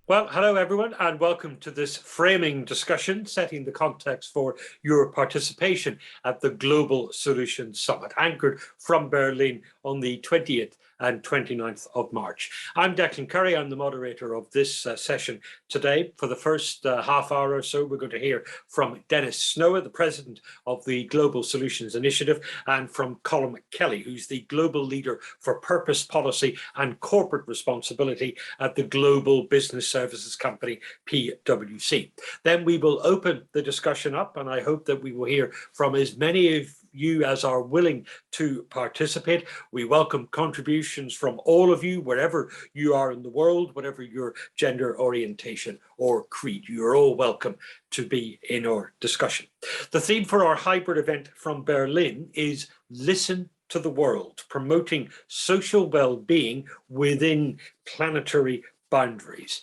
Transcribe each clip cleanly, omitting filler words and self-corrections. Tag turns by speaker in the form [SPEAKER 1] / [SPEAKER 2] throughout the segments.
[SPEAKER 1] Well, hello everyone, and welcome to this framing discussion, setting the context for your participation at the Global Solutions Summit, anchored from Berlin on the 20th and 29th of March. I'm Declan Curry, I'm the moderator of this session today. For the first half hour or so, we're going to hear from Dennis Snowher, the president of the Global Solutions Initiative, and from Colm Kelly, who's the global leader for purpose policy and corporate responsibility at the Global Business Services company, PwC. Then we will open the discussion up, and I hope that we will hear from as many of you as are willing to participate. We welcome contributions from all of you, wherever you are in the world, whatever your gender orientation or creed. You're all welcome to be in our discussion. The theme for our hybrid event from Berlin is Listen to the World, promoting social well-being within planetary boundaries.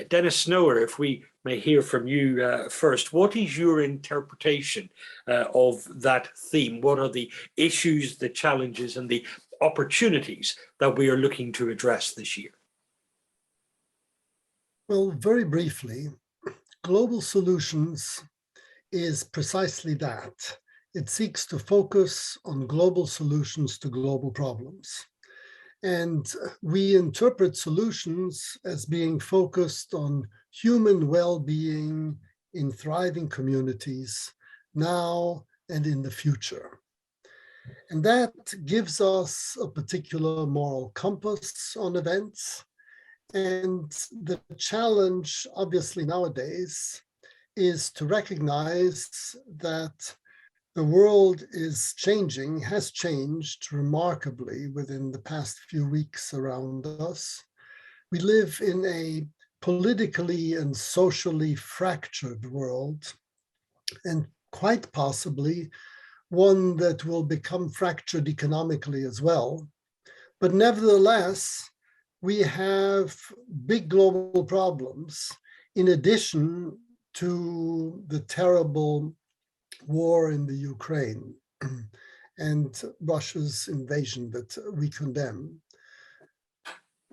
[SPEAKER 1] Dennis Snowher, if we may hear from you first, what is your interpretation of that theme? What are the issues, the challenges, and the opportunities that we are looking to address this year?
[SPEAKER 2] Well, very briefly, Global Solutions is precisely that. It seeks to focus on global solutions to global problems. And we interpret solutions as being focused on human well-being in thriving communities now and in the future. And that gives us a particular moral compass on events. And the challenge, obviously nowadays, is to recognize that the world is changing, has changed remarkably within the past few weeks around us. We live in a politically and socially fractured world, and quite possibly one that will become fractured economically as well. But nevertheless, we have big global problems in addition to the terrible war in the Ukraine and Russia's invasion that we condemn.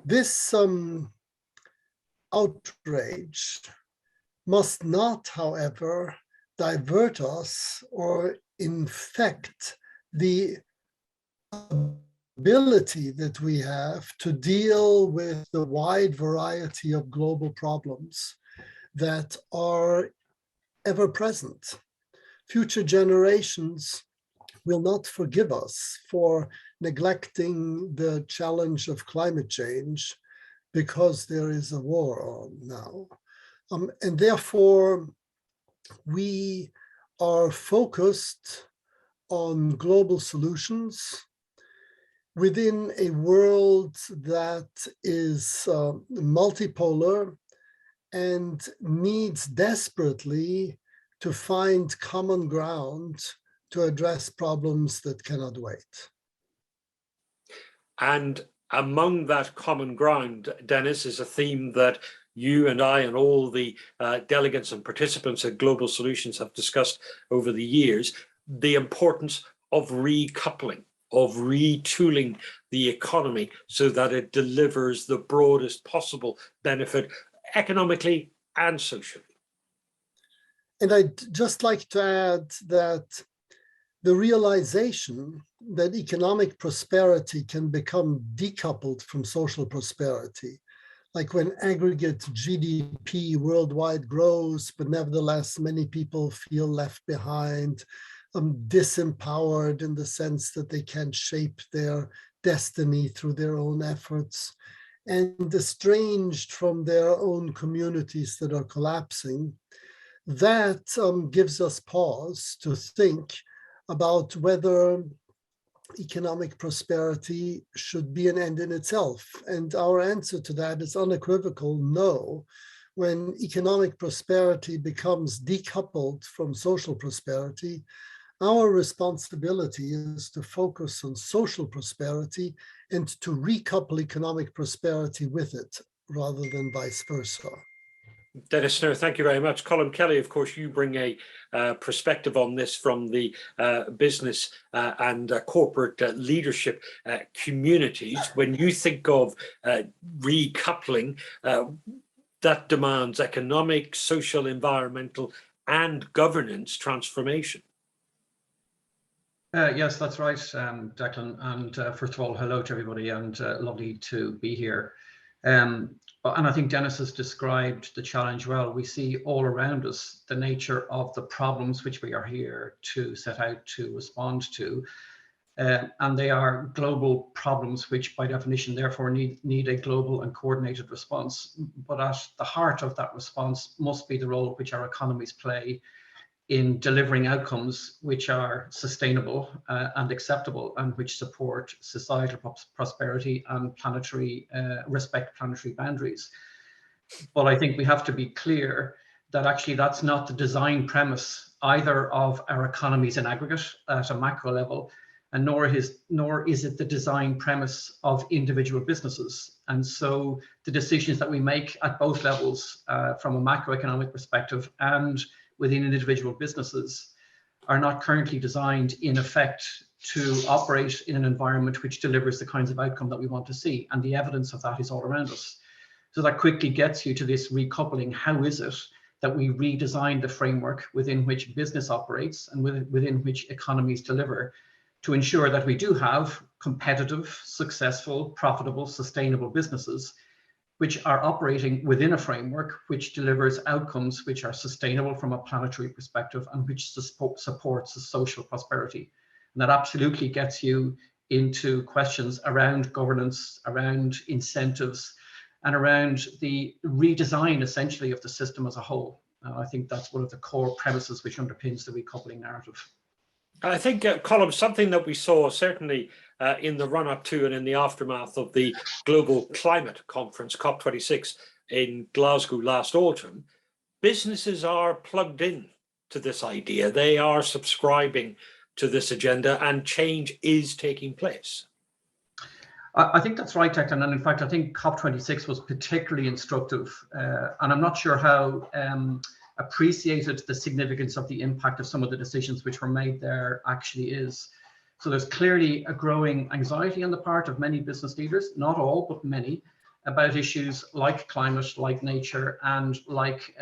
[SPEAKER 2] This outrage must not, however, divert us or infect the ability that we have to deal with the wide variety of global problems that are ever present. Future generations will not forgive us for neglecting the challenge of climate change because there is a war on now. And therefore, we are focused on global solutions within a world that is multipolar and needs desperately to find common ground to address problems that cannot wait.
[SPEAKER 1] And among that common ground, Dennis, is a theme that you and I and all the delegates and participants at Global Solutions have discussed over the years, the importance of recoupling, of retooling the economy so that it delivers the broadest possible benefit economically and socially.
[SPEAKER 2] And I'd just like to add that the realization that economic prosperity can become decoupled from social prosperity, like when aggregate GDP worldwide grows, but nevertheless many people feel left behind, disempowered in the sense that they can't shape their destiny through their own efforts, and estranged from their own communities that are collapsing. That gives us pause to think about whether economic prosperity should be an end in itself. And our answer to that is unequivocal no. When economic prosperity becomes decoupled from social prosperity, our responsibility is to focus on social prosperity and to recouple economic prosperity with it, rather than vice versa.
[SPEAKER 1] Dennis Snowher, thank you very much. Colm Kelly, of course, you bring a perspective on this from the business and corporate leadership communities. When you think of recoupling, that demands economic, social, environmental, and governance transformation.
[SPEAKER 3] Yes, that's right, Declan. And first of all, hello to everybody, and lovely to be here. And I think Dennis has described the challenge well. We see all around us the nature of the problems which we are here to set out to respond to. And they are global problems which by definition therefore need a global and coordinated response. But at the heart of that response must be the role which our economies play in delivering outcomes which are sustainable and acceptable, and which support societal prosperity and respect planetary boundaries. But I think we have to be clear that actually that's not the design premise either of our economies in aggregate at a macro level, and nor is it the design premise of individual businesses. And so the decisions that we make at both levels from a macroeconomic perspective and within individual businesses are not currently designed in effect to operate in an environment which delivers the kinds of outcome that we want to see. And the evidence of that is all around us. So that quickly gets you to this recoupling. How is it that we redesign the framework within which business operates and within which economies deliver, to ensure that we do have competitive, successful, profitable, sustainable businesses which are operating within a framework which delivers outcomes which are sustainable from a planetary perspective and which supports the social prosperity. And that absolutely gets you into questions around governance, around incentives, and around the redesign essentially of the system as a whole. I think that's one of the core premises which underpins the recoupling narrative.
[SPEAKER 1] I think, Colm, something that we saw certainly in the run-up to and in the aftermath of the Global Climate Conference, COP26, in Glasgow last autumn, businesses are plugged in to this idea. They are subscribing to this agenda, and change is taking place.
[SPEAKER 3] I think that's right, Declan. And in fact, I think COP26 was particularly instructive. And I'm not sure how appreciated the significance of the impact of some of the decisions which were made there actually is. So there's clearly a growing anxiety on the part of many business leaders, not all, but many, about issues like climate, like nature, and like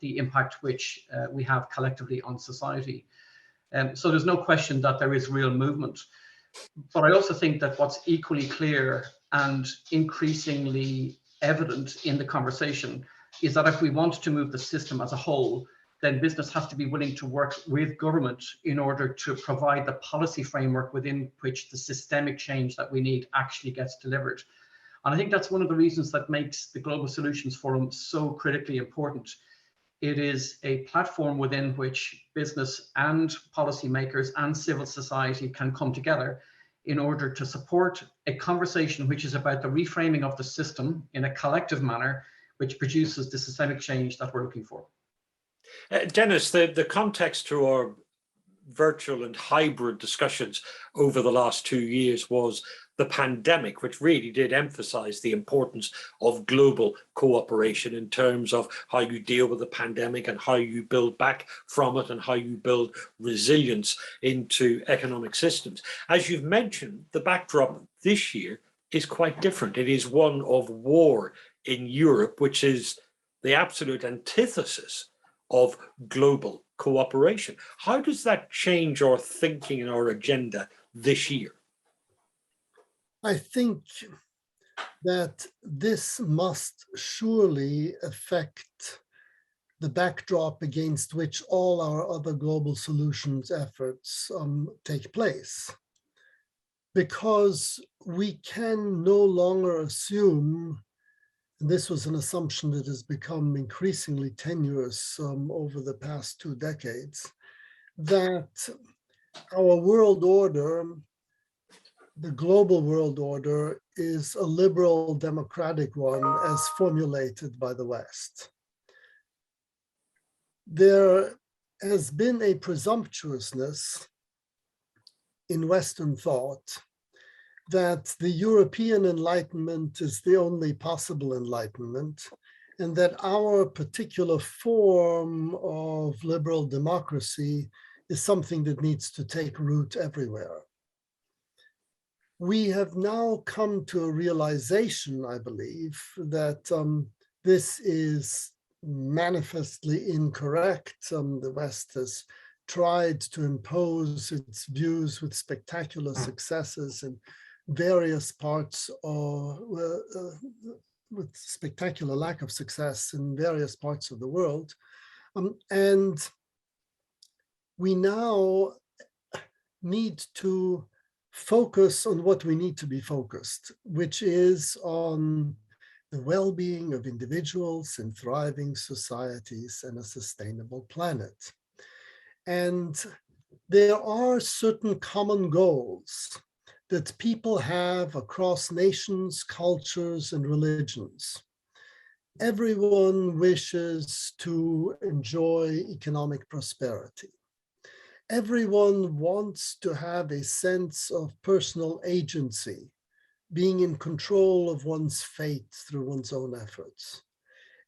[SPEAKER 3] the impact which we have collectively on society. So there's no question that there is real movement. But I also think that what's equally clear and increasingly evident in the conversation is that if we want to move the system as a whole, then business has to be willing to work with government in order to provide the policy framework within which the systemic change that we need actually gets delivered. And I think that's one of the reasons that makes the Global Solutions Forum so critically important. It is a platform within which business and policymakers and civil society can come together in order to support a conversation which is about the reframing of the system in a collective manner, which produces the systemic change that we're looking for.
[SPEAKER 1] Dennis, the context to our virtual and hybrid discussions over the last 2 years was the pandemic, which really did emphasize the importance of global cooperation in terms of how you deal with the pandemic and how you build back from it and how you build resilience into economic systems. As you've mentioned, the backdrop this year is quite different. It is one of war in Europe, which is the absolute antithesis of global cooperation. How does that change our thinking and our agenda this year?
[SPEAKER 2] I think that this must surely affect the backdrop against which all our other global solutions efforts take place. Because we can no longer assume, and this was an assumption that has become increasingly tenuous over the past 2 decades, that our world order, the global world order, is a liberal democratic one as formulated by the West. There has been a presumptuousness in Western thought that the European Enlightenment is the only possible enlightenment, and that our particular form of liberal democracy is something that needs to take root everywhere. We have now come to a realization, I believe, that This is manifestly incorrect. The West has tried to impose its views with spectacular successes in various parts, or with spectacular lack of success in various parts of the world. And we now need to focus on what we need to be focused, which is on the well-being of individuals and thriving societies and a sustainable planet. And there are certain common goals that people have across nations, cultures, and religions. Everyone wishes to enjoy economic prosperity. Everyone wants to have a sense of personal agency, being in control of one's fate through one's own efforts.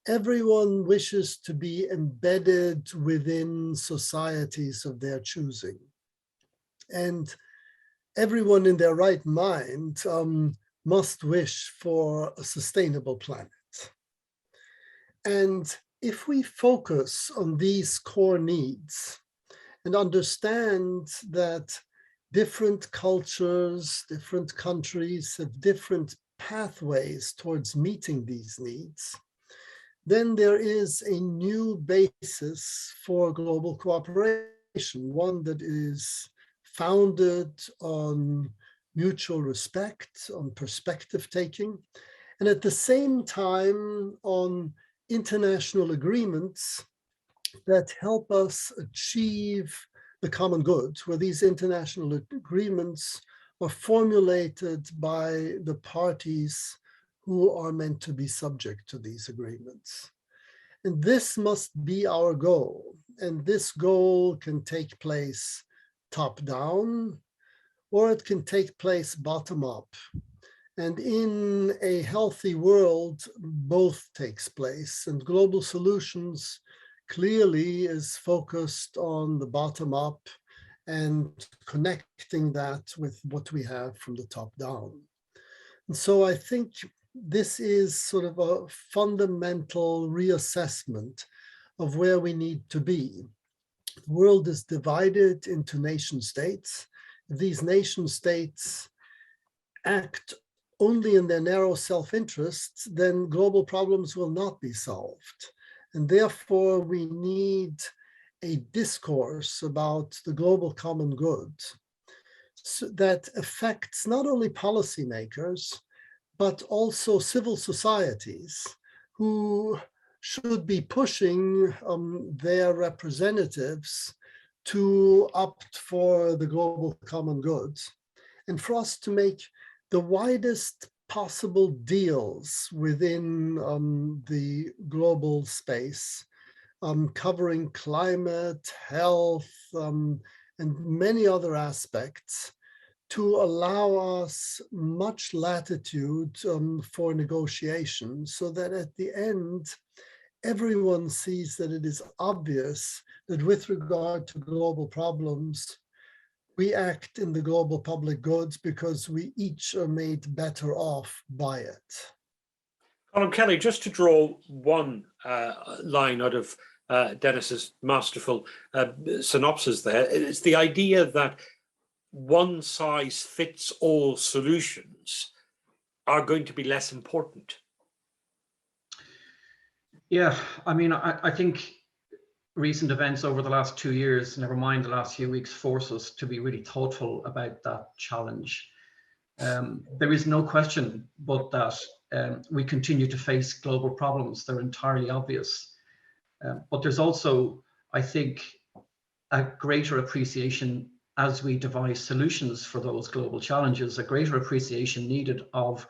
[SPEAKER 2] Everyone wishes to be embedded within societies of their choosing. And everyone in their right mind must wish for a sustainable planet. And if we focus on these core needs and understand that different cultures, different countries have different pathways towards meeting these needs, then there is a new basis for global cooperation, one that is founded on mutual respect, on perspective taking, and at the same time on international agreements that help us achieve the common good, where these international agreements are formulated by the parties who are meant to be subject to these agreements. And this must be our goal. And this goal can take place top down, or it can take place bottom up. And in a healthy world, both takes place. And Global Solutions clearly is focused on the bottom up and connecting that with what we have from the top down. And so I think this is sort of a fundamental reassessment of where we need to be. The world is divided into nation states. These nation states act only in their narrow self-interest, then global problems will not be solved. And therefore, we need a discourse about the global common good that affects not only policymakers, but also civil societies who should be pushing their representatives to opt for the global common good, and for us to make the widest possible deals within the global space, covering climate, health, and many other aspects, to allow us much latitude for negotiation, so that at the end, everyone sees that it is obvious that with regard to global problems, we act in the global public goods because we each are made better off by it.
[SPEAKER 1] Colm Kelly, just to draw one line out of Dennis's masterful synopsis there, it's the idea that one-size-fits-all solutions are going to be less important.
[SPEAKER 3] Yeah, I mean, I think recent events over the last 2 years, never mind the last few weeks, force us to be really thoughtful about that challenge. There is no question but that we continue to face global problems. They're entirely obvious. But there's also, I think, a greater appreciation as we devise solutions for those global challenges, a greater appreciation needed of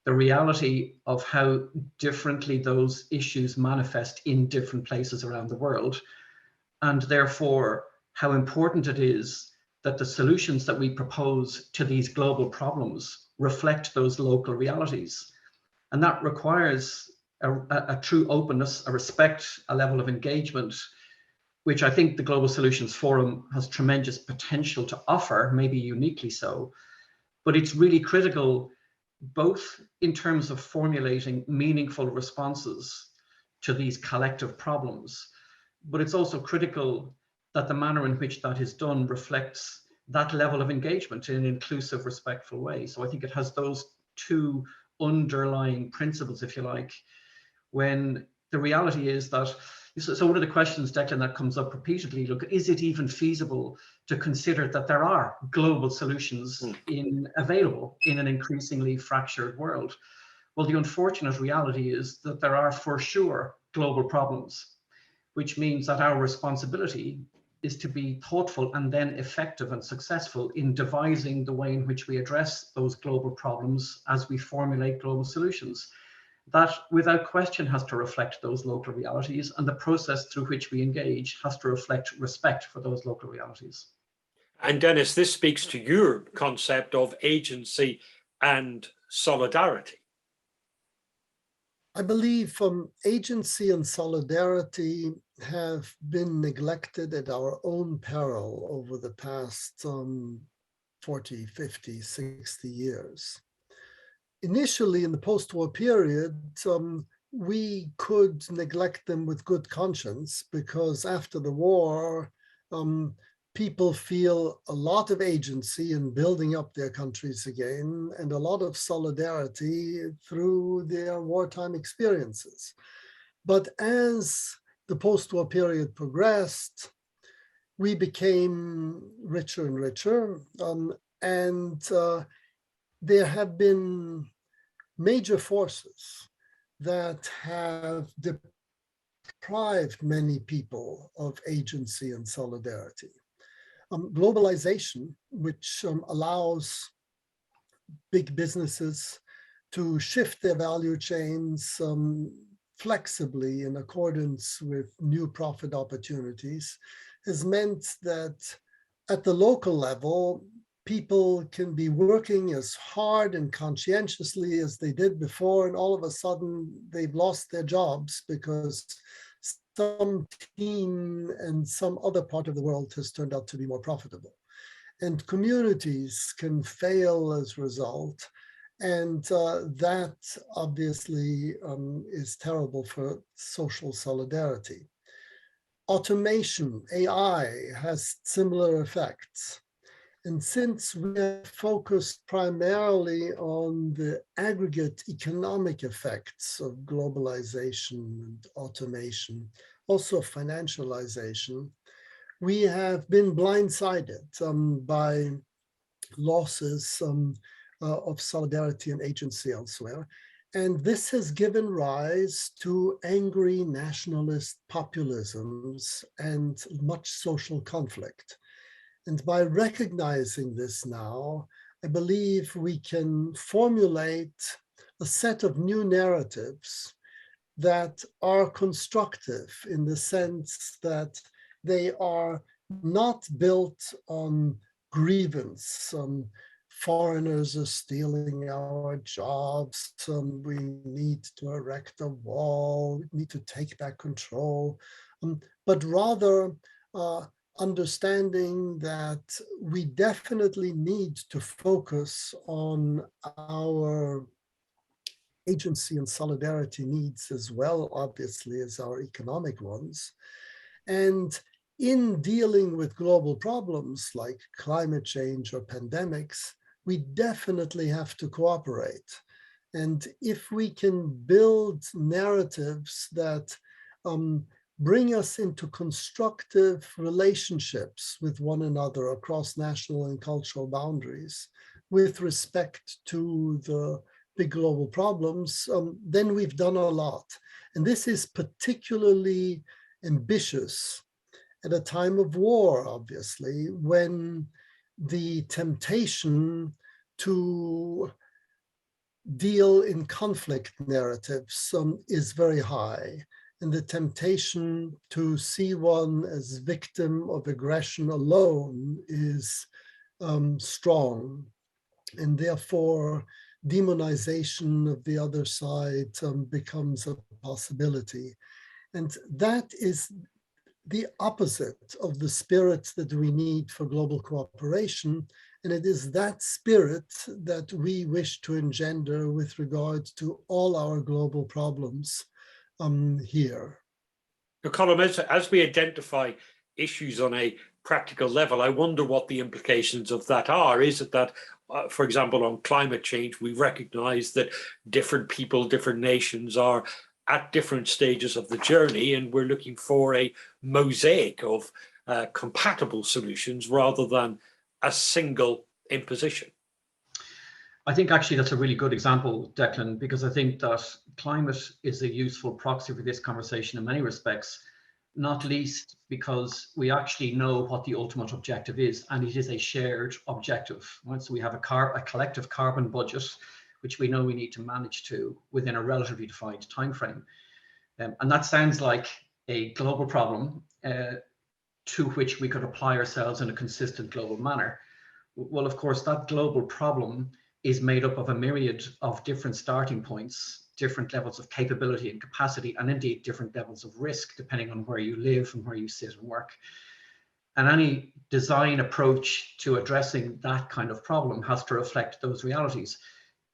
[SPEAKER 3] the reality of how differently those issues manifest in different places around the world, and therefore how important it is that the solutions that we propose to these global problems reflect those local realities. And that requires a true openness, a respect, a level of engagement, which I think the Global Solutions Forum has tremendous potential to offer, maybe uniquely so. But it's really critical both in terms of formulating meaningful responses to these collective problems, but it's also critical that the manner in which that is done reflects that level of engagement in an inclusive, respectful way. So I think it has those two underlying principles, if you like, when the reality is that, so one of the questions, Declan, that comes up repeatedly, look, is it even feasible to consider that there are global solutions available in an increasingly fractured world? Well, the unfortunate reality is that there are for sure global problems, which means that our responsibility is to be thoughtful and then effective and successful in devising the way in which we address those global problems as we formulate global solutions. That without question has to reflect those local realities, and the process through which we engage has to reflect respect for those local realities.
[SPEAKER 1] And Dennis, this speaks to your concept of agency and solidarity.
[SPEAKER 2] I believe agency and solidarity have been neglected at our own peril over the past 40, 50, 60 years. Initially, in the post-war period, we could neglect them with good conscience because after the war, people feel a lot of agency in building up their countries again and a lot of solidarity through their wartime experiences. But as the post-war period progressed, we became richer and richer, and there have been major forces that have deprived many people of agency and solidarity. Globalization, which allows big businesses to shift their value chains flexibly in accordance with new profit opportunities, has meant that at the local level, people can be working as hard and conscientiously as they did before, and all of a sudden they've lost their jobs because some team in some other part of the world has turned out to be more profitable. And communities can fail as a result. And that obviously is terrible for social solidarity. Automation, AI, has similar effects. And since we are focused primarily on the aggregate economic effects of globalization and automation, also financialization, we have been blindsided by losses of solidarity and agency elsewhere. And this has given rise to angry nationalist populisms and much social conflict. And by recognizing this now, I believe we can formulate a set of new narratives that are constructive in the sense that they are not built on grievance. Foreigners are stealing our jobs. We need to erect a wall. We need to take back control. But rather, understanding that we definitely need to focus on our agency and solidarity needs as well, obviously, as our economic ones. And in dealing with global problems like climate change or pandemics, we definitely have to cooperate. And if we can build narratives that bring us into constructive relationships with one another across national and cultural boundaries with respect to the big global problems, then we've done a lot. And this is particularly ambitious at a time of war, obviously, when the temptation to deal in conflict narratives is very high. And the temptation to see one as victim of aggression alone is strong. And therefore, demonization of the other side becomes a possibility. And that is the opposite of the spirit that we need for global cooperation And it is that spirit that we wish to engender with regard to all our global problems here.
[SPEAKER 1] Colm, as we identify issues on a practical level, I wonder what the implications of that are. Is it that, for example, on climate change, we recognize that different people, different nations are at different stages of the journey, and we're looking for a mosaic of compatible solutions rather than a single imposition?
[SPEAKER 3] I think actually that's a really good example, Declan, because I think that climate is a useful proxy for this conversation in many respects, not least because we actually know what the ultimate objective is, and it is a shared objective. Right? So we have a collective carbon budget, which we know we need to manage to within a relatively defined time frame. And that sounds like a global problem to which we could apply ourselves in a consistent global manner. Well, of course, that global problem is made up of a myriad of different starting points, different levels of capability and capacity, and indeed different levels of risk, depending on where you live and where you sit and work. And any design approach to addressing that kind of problem has to reflect those realities.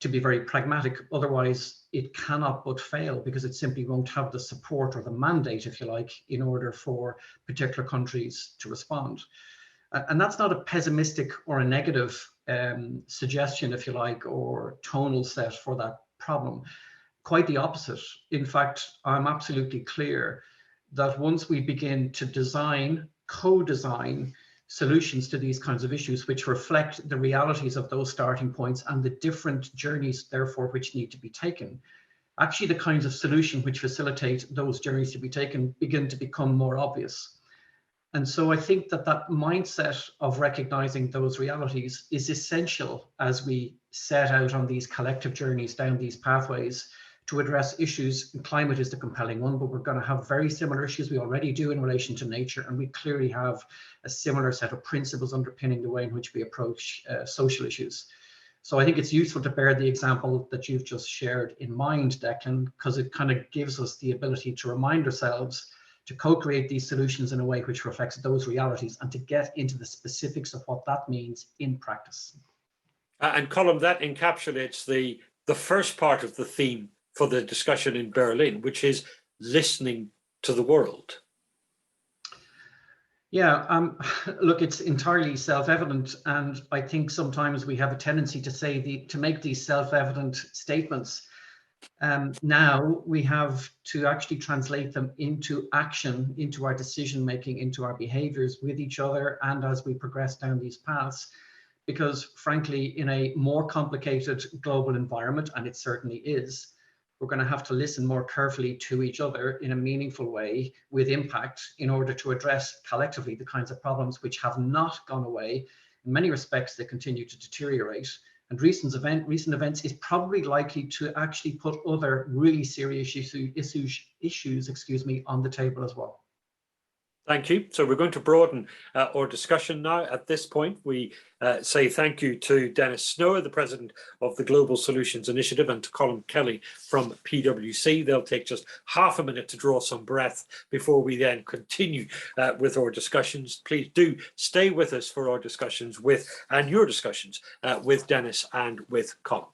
[SPEAKER 3] To be very pragmatic, otherwise it cannot but fail, because it simply won't have the support or the mandate, if you like, in order for particular countries to respond. And that's not a pessimistic or a negative suggestion, if you like, or tonal set for that problem. Quite the opposite. In fact, I'm absolutely clear that once we begin to design, co-design solutions to these kinds of issues, which reflect the realities of those starting points and the different journeys, therefore, which need to be taken, actually the kinds of solutions which facilitate those journeys to be taken begin to become more obvious. And so I think that that mindset of recognizing those realities is essential as we set out on these collective journeys down these pathways to address issues. And climate is the compelling one, but we're going to have very similar issues. We already do in relation to nature, and we clearly have a similar set of principles underpinning the way in which we approach social issues. So I think it's useful to bear the example that you've just shared in mind, Declan, because it kind of gives us the ability to remind ourselves to co-create these solutions in a way which reflects those realities, and to get into the specifics of what that means in practice.
[SPEAKER 1] And Colm, that encapsulates the first part of the theme for the discussion in Berlin, which is listening to the world.
[SPEAKER 3] Yeah, look, it's entirely self-evident, and I think sometimes we have a tendency to make these self-evident statements. Now we have to actually translate them into action, into our decision-making, into our behaviors with each other, and as we progress down these paths. Because frankly, in a more complicated global environment, and it certainly is, we're going to have to listen more carefully to each other in a meaningful way with impact in order to address collectively the kinds of problems which have not gone away. In many respects, they continue to deteriorate. And recent events is probably likely to actually put other really serious issues on the table as well.
[SPEAKER 1] Thank you. So we're going to broaden our discussion now. At this point, we say thank you to Denis Snow, the president of the Global Solutions Initiative, and to Colm Kelly from PwC. They'll take just half a minute to draw some breath before we then continue with our discussions. Please do stay with us for our discussions and your discussions with Denis and with Colm.